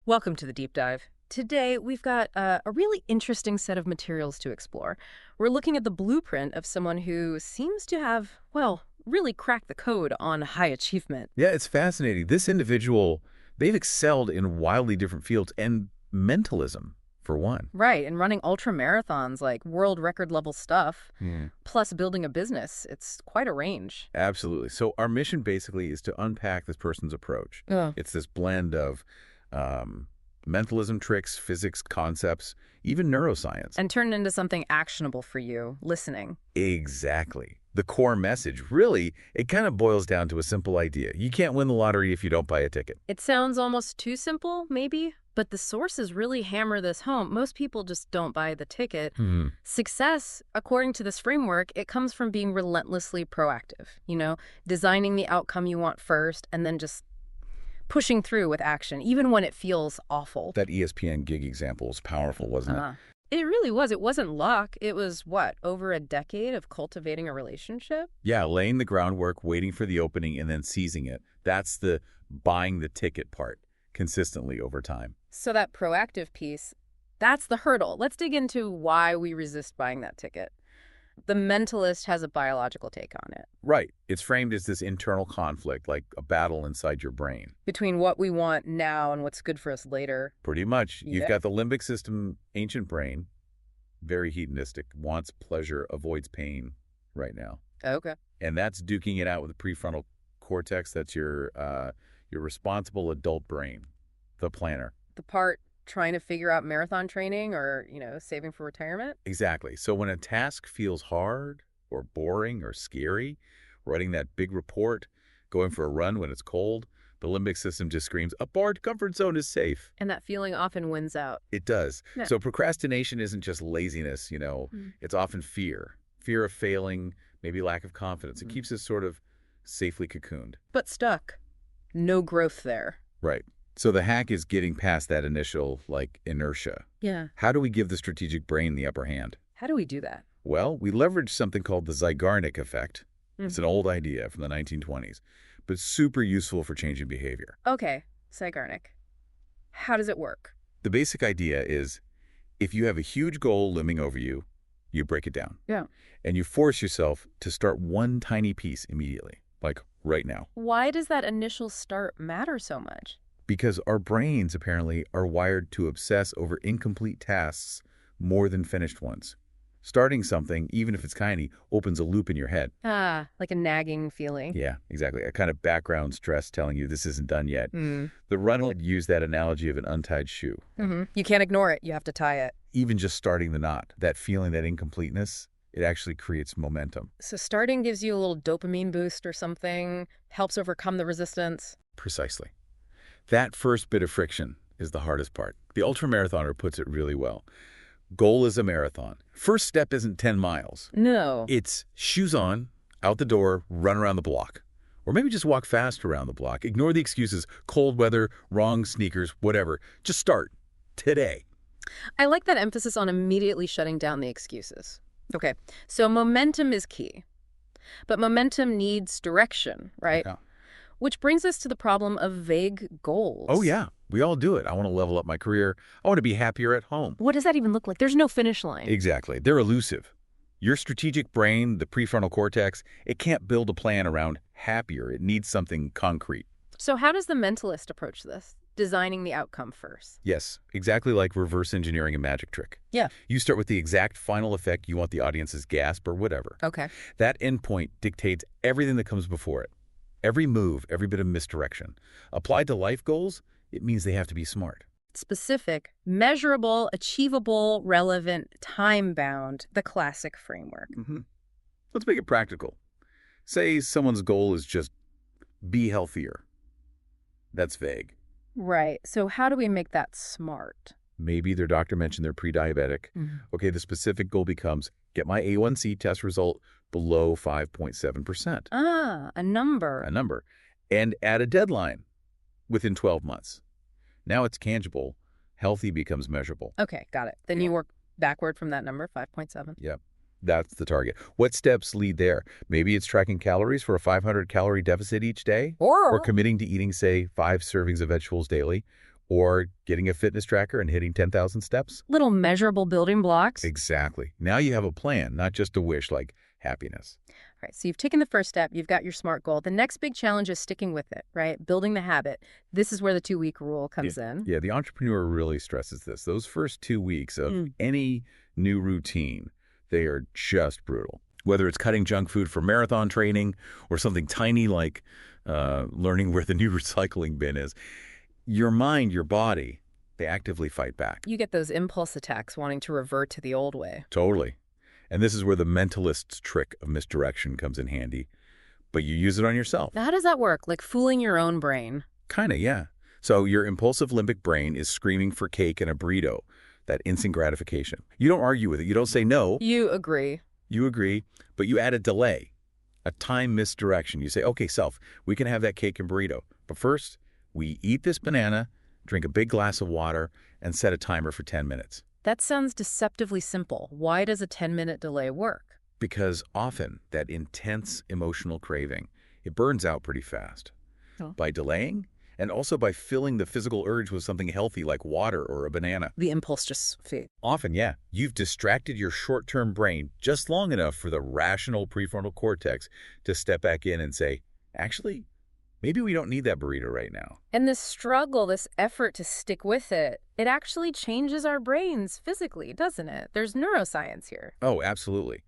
Welcome to the deep dive. Today, we've got a really interesting set of materials to explore. We're looking at the blueprint of someone who seems to have, well, really cracked the code on high achievement. Yeah, it's fascinating. This individual, they've excelled in wildly different fields and mentalism, for one. Right, and running ultra marathons, like world record level stuff, Yeah. plus building a business. It's quite a range. Absolutely. So our mission basically is to unpack this person's approach. Yeah. It's this blend of mentalism tricks, physics concepts, even neuroscience. And turn it into something actionable for you, listening. Exactly. The core message, really, it kind of boils down to a simple idea. You can't win the lottery if you don't buy a ticket. It sounds almost too simple, maybe, but the sources really hammer this home. Most people just don't buy the ticket. Success, according to this framework, it comes from being relentlessly proactive, designing the outcome you want first and then just pushing through with action, even when it feels awful. That ESPN gig example is powerful, wasn't it? It really was. It wasn't luck. It was, over a decade of cultivating a relationship? Yeah, laying the groundwork, waiting for the opening, and then seizing it. That's the buying the ticket part consistently over time. So that proactive piece, that's the hurdle. Let's dig into why we resist buying that ticket. The Mentalist has a biological take on it. Right. It's framed as this internal conflict, like a battle inside your brain. Between what we want now and what's good for us later. Pretty much. Yeah. You've got the limbic system, ancient brain, very hedonistic, wants pleasure, avoids pain right now. Okay. And that's duking it out with the prefrontal cortex. That's your responsible adult brain, the planner. The part trying to figure out marathon training or, saving for retirement? Exactly. So when a task feels hard or boring or scary, writing that big report, going for a run when it's cold, the limbic system just screams, a barred comfort zone is safe. And that feeling often wins out. It does. Yeah. So procrastination isn't just laziness, It's often fear of failing, maybe lack of confidence. It keeps us sort of safely cocooned. But stuck. No growth there. Right. So the hack is getting past that initial, inertia. Yeah. How do we give the strategic brain the upper hand? How do we do that? Well, we leverage something called the Zeigarnik effect. It's an old idea from the 1920s, but super useful for changing behavior. Okay, Zeigarnik. How does it work? The basic idea is if you have a huge goal looming over you, you break it down. Yeah. And you force yourself to start one tiny piece immediately, like right now. Why does that initial start matter so much? Because our brains, apparently, are wired to obsess over incomplete tasks more than finished ones. Starting something, even if it's tiny, opens a loop in your head. Like a nagging feeling. Yeah, exactly. A kind of background stress telling you this isn't done yet. The runner would use that analogy of an untied shoe. You can't ignore it. You have to tie it. Even just starting the knot, that feeling, that incompleteness, it actually creates momentum. So starting gives you a little dopamine boost or something, helps overcome the resistance. Precisely. That first bit of friction is the hardest part. The ultramarathoner puts it really well. Goal is a marathon. First step isn't 10 miles. No. It's shoes on, out the door, run around the block. Or maybe just walk fast around the block. Ignore the excuses, cold weather, wrong sneakers, whatever. Just start today. I like that emphasis on immediately shutting down the excuses. Okay, so momentum is key. But momentum needs direction, right? Yeah. Which brings us to the problem of vague goals. Oh, yeah. We all do it. I want to level up my career. I want to be happier at home. What does that even look like? There's no finish line. Exactly. They're elusive. Your strategic brain, the prefrontal cortex, it can't build a plan around happier. It needs something concrete. So how does the mentalist approach this? Designing the outcome first. Yes, exactly like reverse engineering a magic trick. Yeah. You start with the exact final effect you want the audience's gasp or whatever. Okay. That endpoint dictates everything that comes before it. Every move, every bit of misdirection. Applied to life goals, it means they have to be smart. Specific, measurable, achievable, relevant, time-bound, the classic framework. Let's make it practical. Say someone's goal is just be healthier. That's vague. Right. So how do we make that smart? Maybe their doctor mentioned they're pre-diabetic. Okay, the specific goal becomes get my A1C test result below 5.7%. A number. A number. And add a deadline within 12 months. Now it's tangible. Healthy becomes measurable. Okay, got it. Then you work backward from that number, 5.7. Yep. That's the target. What steps lead there? Maybe it's tracking calories for a 500-calorie deficit each day, or committing to eating, say, 5 servings of vegetables daily, Or getting a fitness tracker and hitting 10,000 steps. Little measurable building blocks. Exactly. Now you have a plan, not just a wish like happiness. All right, so you've taken the first step. You've got your SMART goal. The next big challenge is sticking with it, right? Building the habit. This is where the 2-week rule comes in. Yeah, the entrepreneur really stresses this. Those first 2 weeks of any new routine, they are just brutal. Whether it's cutting junk food for marathon training or something tiny like learning where the new recycling bin is, your mind, your body, they actively fight back. You get those impulse attacks wanting to revert to the old way. Totally. And this is where the mentalist's trick of misdirection comes in handy. But you use it on yourself. How does that work? Like fooling your own brain? Kinda, yeah. So your impulsive limbic brain is screaming for cake and a burrito, that instant gratification. You don't argue with it. You don't say no. You agree. You agree, but you add a delay, a time misdirection. You say, okay, self, we can have that cake and burrito. But first, we eat this banana, drink a big glass of water, and set a timer for 10 minutes. That sounds deceptively simple. Why does a 10-minute delay work? Because often that intense emotional craving, it burns out pretty fast. Oh. By delaying, and also by filling the physical urge with something healthy like water or a banana. The impulse just fades. Often, yeah, you've distracted your short-term brain just long enough for the rational prefrontal cortex to step back in and say, actually, maybe we don't need that burrito right now. And this struggle, this effort to stick with it, it actually changes our brains physically, doesn't it? There's neuroscience here. Oh, absolutely.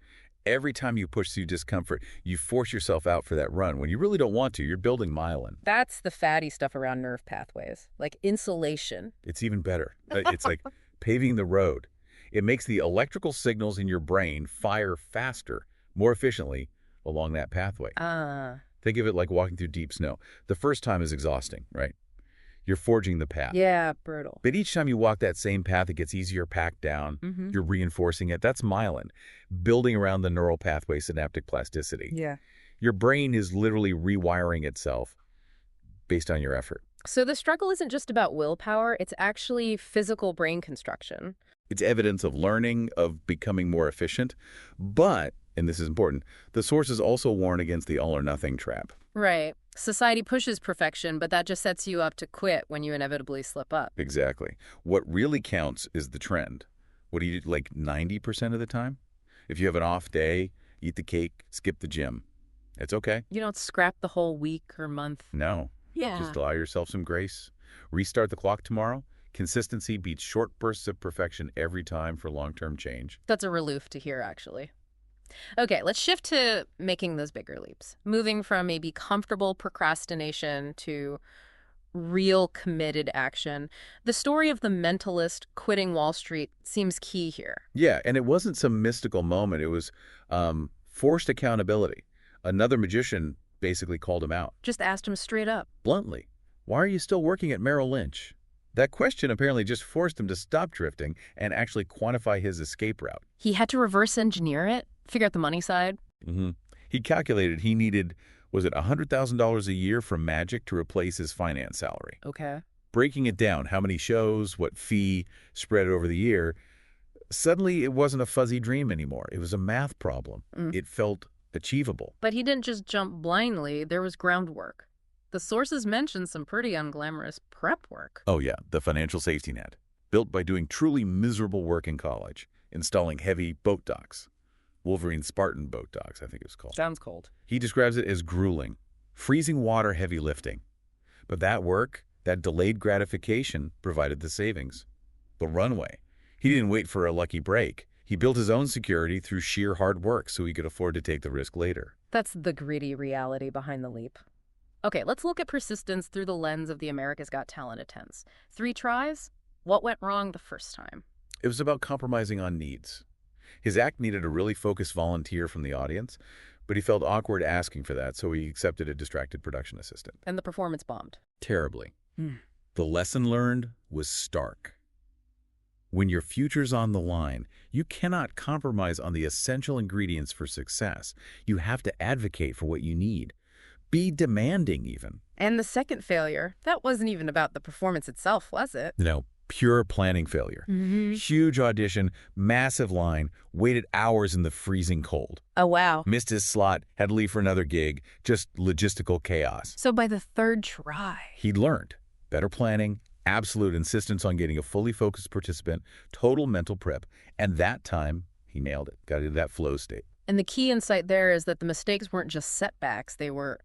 Every time you push through discomfort, you force yourself out for that run. When you really don't want to, you're building myelin. That's the fatty stuff around nerve pathways, like insulation. It's even better. It's like paving the road. It makes the electrical signals in your brain fire faster, more efficiently along that pathway. Think of it like walking through deep snow. The first time is exhausting, right? You're forging the path. Yeah, brutal. But each time you walk that same path, it gets easier packed down. You're reinforcing it. That's myelin, building around the neural pathway synaptic plasticity. Yeah. Your brain is literally rewiring itself based on your effort. So the struggle isn't just about willpower, it's actually physical brain construction. It's evidence of learning, of becoming more efficient. But, and this is important, the sources also warn against the all-or-nothing trap. Right. Society pushes perfection, but that just sets you up to quit when you inevitably slip up. Exactly. What really counts is the trend. What do you do, like 90% of the time? If you have an off day, eat the cake, skip the gym. It's okay. You don't scrap the whole week or month. No. Yeah. Just allow yourself some grace. Restart the clock tomorrow. Consistency beats short bursts of perfection every time for long-term change. That's a relief to hear, actually. Okay, let's shift to making those bigger leaps. Moving from maybe comfortable procrastination to real committed action. The story of the mentalist quitting Wall Street seems key here. Yeah, and it wasn't some mystical moment. It was forced accountability. Another magician basically called him out. Just asked him straight up. Bluntly, why are you still working at Merrill Lynch? That question apparently just forced him to stop drifting and actually quantify his escape route. He had to reverse engineer it, figure out the money side. He calculated he needed, was it $100,000 a year from magic to replace his finance salary? Okay. Breaking it down, how many shows, what fee, spread over the year, suddenly it wasn't a fuzzy dream anymore. It was a math problem. It felt achievable. But he didn't just jump blindly. There was groundwork. The sources mentioned some pretty unglamorous prep work. Oh yeah, the financial safety net, built by doing truly miserable work in college, installing heavy boat docks. Wolverine Spartan boat docks, I think it was called. Sounds cold. He describes it as grueling, freezing water heavy lifting. But that work, that delayed gratification, provided the savings. The runway. He didn't wait for a lucky break. He built his own security through sheer hard work so he could afford to take the risk later. That's the gritty reality behind the leap. Okay, let's look at persistence through the lens of the America's Got Talent attempts. 3 tries? What went wrong the first time? It was about compromising on needs. His act needed a really focused volunteer from the audience, but he felt awkward asking for that, so he accepted a distracted production assistant. And the performance bombed. Terribly. The lesson learned was stark. When your future's on the line, you cannot compromise on the essential ingredients for success. You have to advocate for what you need. Be demanding, even. And the second failure, that wasn't even about the performance itself, was it? No, pure planning failure. Huge audition, massive line, waited hours in the freezing cold. Oh, wow. Missed his slot, had to leave for another gig, just logistical chaos. So by the 3rd try. He'd learned better planning, absolute insistence on getting a fully focused participant, total mental prep, and that time, he nailed it. Got into that flow state. And the key insight there is that the mistakes weren't just setbacks, they were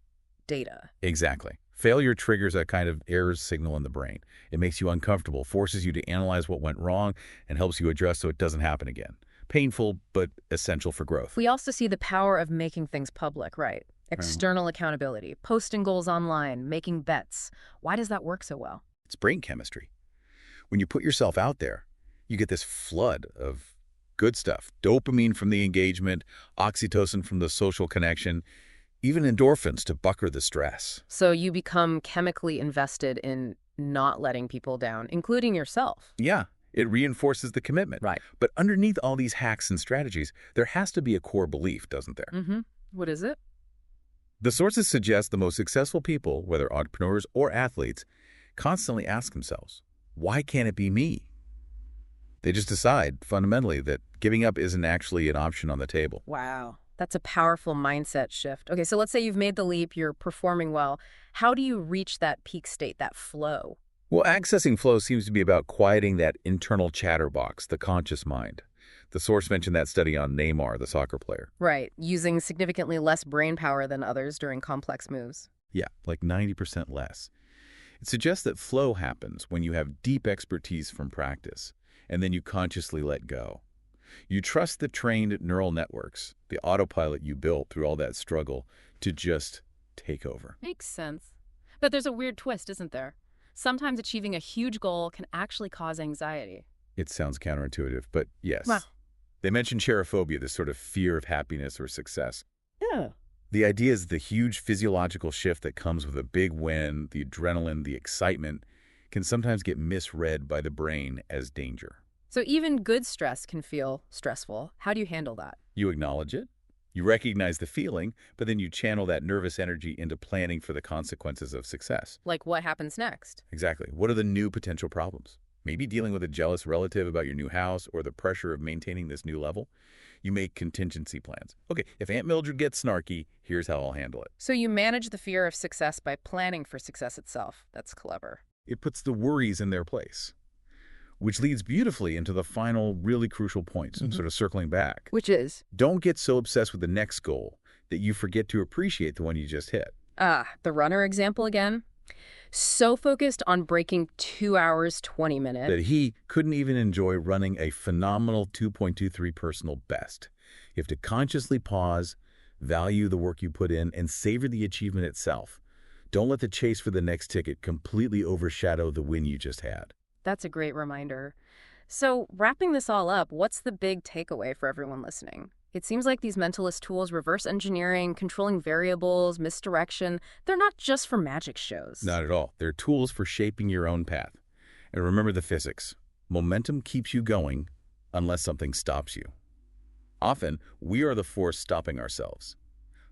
data. Exactly. Failure triggers a kind of error signal in the brain. It makes you uncomfortable, forces you to analyze what went wrong, and helps you adjust so it doesn't happen again. Painful, but essential for growth. We also see the power of making things public, right? External accountability, posting goals online, making bets. Why does that work so well? It's brain chemistry. When you put yourself out there, you get this flood of good stuff. Dopamine from the engagement, oxytocin from the social connection, even endorphins to bucker the stress. So you become chemically invested in not letting people down, including yourself. Yeah, it reinforces the commitment. Right. But underneath all these hacks and strategies, there has to be a core belief, doesn't there? Mm-hmm. What is it? The sources suggest the most successful people, whether entrepreneurs or athletes, constantly ask themselves, why can't it be me? They just decide, fundamentally, that giving up isn't actually an option on the table. Wow. That's a powerful mindset shift. Okay, so let's say you've made the leap, you're performing well. How do you reach that peak state, that flow? Well, accessing flow seems to be about quieting that internal chatterbox, the conscious mind. The source mentioned that study on Neymar, the soccer player. Right, using significantly less brain power than others during complex moves. Yeah, like 90% less. It suggests that flow happens when you have deep expertise from practice, and then you consciously let go. You trust the trained neural networks, the autopilot you built through all that struggle, to just take over. Makes sense. But there's a weird twist, isn't there? Sometimes achieving a huge goal can actually cause anxiety. It sounds counterintuitive, but yes. Wow. They mention cherophobia, this sort of fear of happiness or success. Yeah. The idea is the huge physiological shift that comes with a big win, the adrenaline, the excitement, can sometimes get misread by the brain as danger. So even good stress can feel stressful. How do you handle that? You acknowledge it, you recognize the feeling, but then you channel that nervous energy into planning for the consequences of success. Like what happens next? Exactly. What are the new potential problems? Maybe dealing with a jealous relative about your new house or the pressure of maintaining this new level. You make contingency plans. Okay, if Aunt Mildred gets snarky, here's how I'll handle it. So you manage the fear of success by planning for success itself. That's clever. It puts the worries in their place, which leads beautifully into the final really crucial point, sort of circling back. Which is? Don't get so obsessed with the next goal that you forget to appreciate the one you just hit. The runner example again. So focused on breaking 2 hours, 20 minutes. That he couldn't even enjoy running a phenomenal 2.23 personal best. You have to consciously pause, value the work you put in, and savor the achievement itself. Don't let the chase for the next ticket completely overshadow the win you just had. That's a great reminder. So wrapping this all up, what's the big takeaway for everyone listening? It seems like these mentalist tools, reverse engineering, controlling variables, misdirection, they're not just for magic shows. Not at all. They're tools for shaping your own path. And remember the physics. Momentum keeps you going unless something stops you. Often, we are the force stopping ourselves.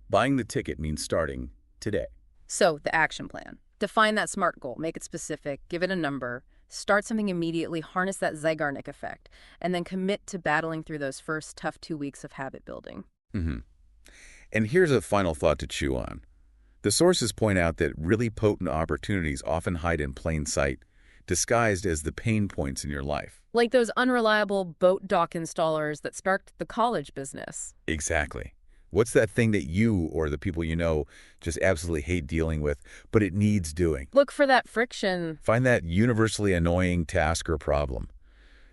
Buying the ticket means starting today. So, the action plan. Define that SMART goal, make it specific, give it a number, start something immediately, harness that Zeigarnik effect, and then commit to battling through those first tough 2 weeks of habit building. And here's a final thought to chew on. The sources point out that really potent opportunities often hide in plain sight, disguised as the pain points in your life. Like those unreliable boat dock installers that sparked the college business. Exactly. What's that thing that you or the people you know just absolutely hate dealing with, but it needs doing? Look for that friction. Find that universally annoying task or problem,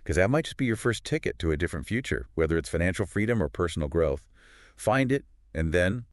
because that might just be your first ticket to a different future, whether it's financial freedom or personal growth. Find it, and then